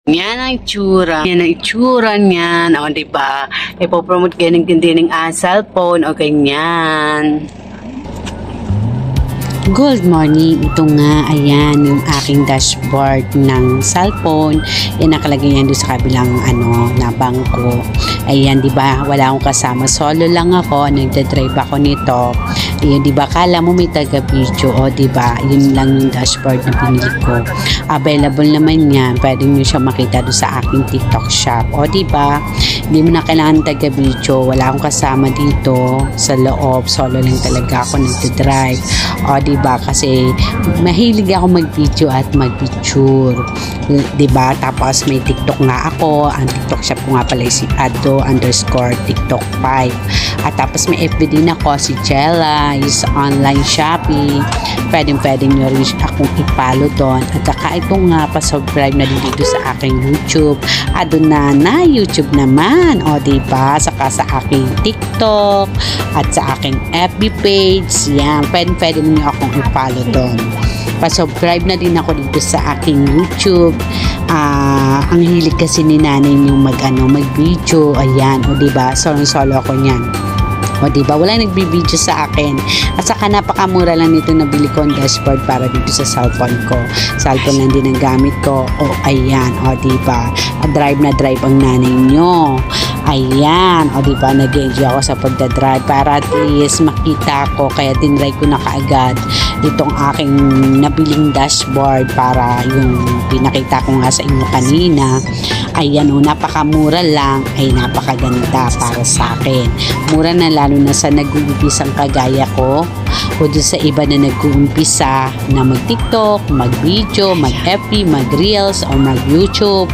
Yan ang itsura. Yan ang itsura niyan. O, diba? Ipopromote kayo ng gandining cellphone o ganyan. Good morning. Ito nga, ayan, yung aking dashboard ng cellphone. Yan, nakalagay yan doon sa kabilang, na bangko. Ayan, di ba? Wala akong kasama. Solo lang ako. Nagdadrive ako nito. Ayan, di ba? Kala mo may taga-video. O, di ba? Yun lang yung dashboard na pinili ko. Available naman yan. Pwede nyo siya makita doon sa aking TikTok shop. O, di ba? Hindi mo na kailangan taga-video. Wala akong kasama dito sa loob. Solo lang talaga ako nagdadrive. O, diba? Kasi mahilig ako mag-video at mag-picture. Diba? Tapos may TikTok nga ako. Ang TikTok shop ko nga pala si Ado_TikTok 5. At tapos may FB din ako, si Jella, is online shopping. Pwedeng nyo rin akong ipalo doon. At saka ito nga, pa-subscribe na din dito sa aking YouTube. Ado na YouTube naman. O, diba? Saka sa aking TikTok at sa aking FB page. Yan. Pwede nyo akong i-follow doon. Pa-subscribe na din ako dito sa aking YouTube. Ang hilig kasi ni nanay yung mag-video. Ayan. O, diba? Solo ako niyan. O, diba? Wala nagbibideo sa akin. At saka napakamura lang nito nabili ko ang dashboard para dito sa cellphone ko. Cellphone lang din ang gamit ko. O, ayan. O, diba? Drive na drive ang nanay nyo. Ayan. O, diba? Nag-enjoy ako sa pagdadrive para at least makita ko. Kaya tinry ko na kaagad itong aking nabiling dashboard para yung pinakita ko nga sa inyo kanina. Ayan, o, napakamura lang. Ay, napakaganda para sa akin. Mura na lalo na sa nag-uumpisang kagaya ko o doon sa iba na nag-uumpisa na mag-TikTok, mag-video, mag-FB, mag-Reels o mag-YouTube.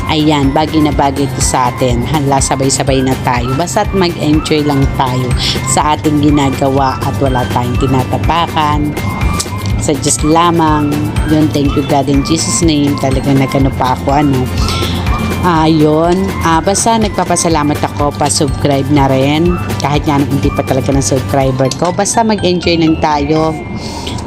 Ayan, bagay na bagay ito sa atin. Hala, sabay-sabay na tayo. Basta't mag-enjoy lang tayo sa ating ginagawa at wala tayong tinatapakan. Sa Diyos lamang. Yun, thank you God in Jesus name. Talagang nagano pa ako, Ayun, basta nagpapasalamat ako, pa-subscribe na rin kahit nga hindi pa talaga ng subscriber ko. Basta mag-enjoy lang tayo,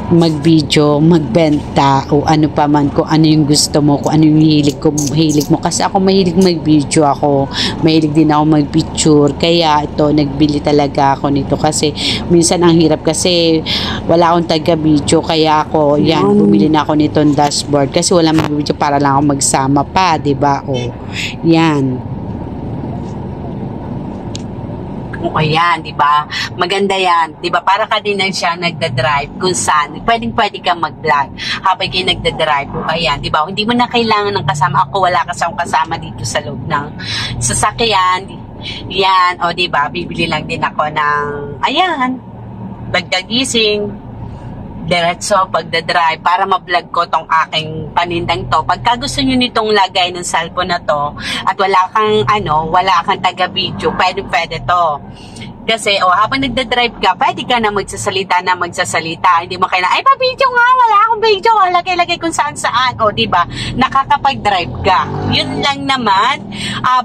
mag-video, magbenta o ano pa man, kung ano yung gusto mo, kung ano yung hilig mo. Kasi ako mahilig mag-video ako, mahilig din ako mag-picture. Kaya ito, nagbili talaga ako nito kasi minsan ang hirap kasi wala akong taga-video. Kaya ako, yan, bumili na ako nitong dashboard kasi wala mag-video para lang ako magsama pa, diba? O, yan. O, ayan, di ba? Maganda yan, di ba? Para ka din lang siya nagda-drive kung saan pwede kang mag-vlog habang kayo nagda-drive. O, ayan, di ba? Hindi mo na kailangan ng kasama. Ako, wala kasama dito sa loob ng sasakyan. Yan, o, di ba? Bibili lang din ako ng, ayan, bagdagising, diretso pagdadrive para ma-vlog ko tong aking panindang to. Pagka gusto nyo nitong lagay ng cellphone na to at wala kang taga-video, pwede to. Kasi, habang nagdadrive ka, pwede ka na magsasalita. Hindi mo kailangan, ay, pa-video nga, wala akong video. Lagay-lagay kung saan-saan. O, diba? Nakakapag-drive ka. Yun lang naman.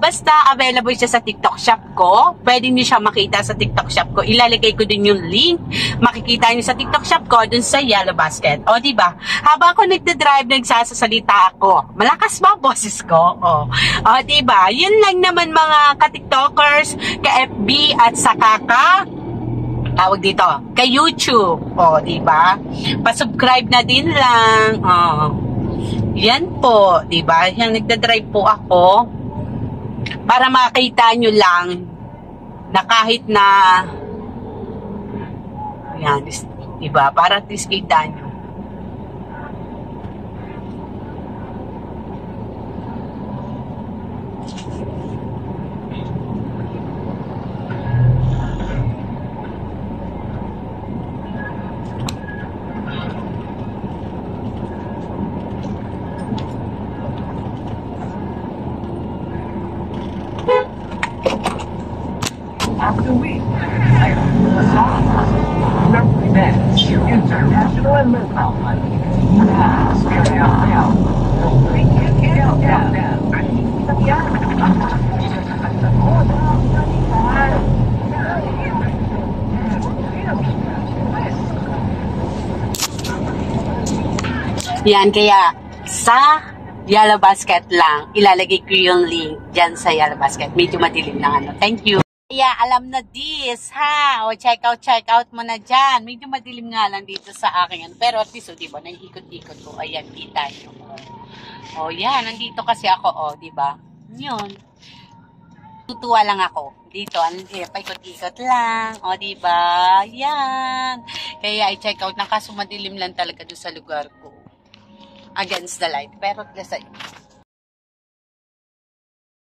Basta, available siya sa TikTok shop ko. Pwede niyo siya makita sa TikTok shop ko. Ilalagay ko din yung link. Makikita niyo sa TikTok shop ko dun sa Yellow Basket. O, diba? Habang ako nagdadrive, nagsasalita ako. Malakas ba ang boses ko? O, diba? Yun lang naman mga ka-TikTokers, ka-FB, at saka tawag dito, kay YouTube. O, diba? Pa-subscribe na din lang. Yan po, diba? Yung nagdadrive po ako para makita nyo lang na kahit na yan, diba? Para at least kita nyo. After we represents international and local Yan, kaya sa Yellow basket lang. Ilalagay ko yung link dyan sa yellow basket. Medyo madilim lang ano. Thank you. Kaya alam na this, ha? O, check out mo na dyan. Medyo madilim nga lang dito sa akin. Ano. Pero at least, o, diba, naiikot-ikot ko. Ayan, kita nyo. O, yan. Nandito kasi ako, o, diba? Yun. Tutuwa lang ako. Dito, paikot-ikot lang. O, diba? Yan. Kaya i-check out na kaso madilim lang talaga doon sa lugar ko. Against the light. Pero,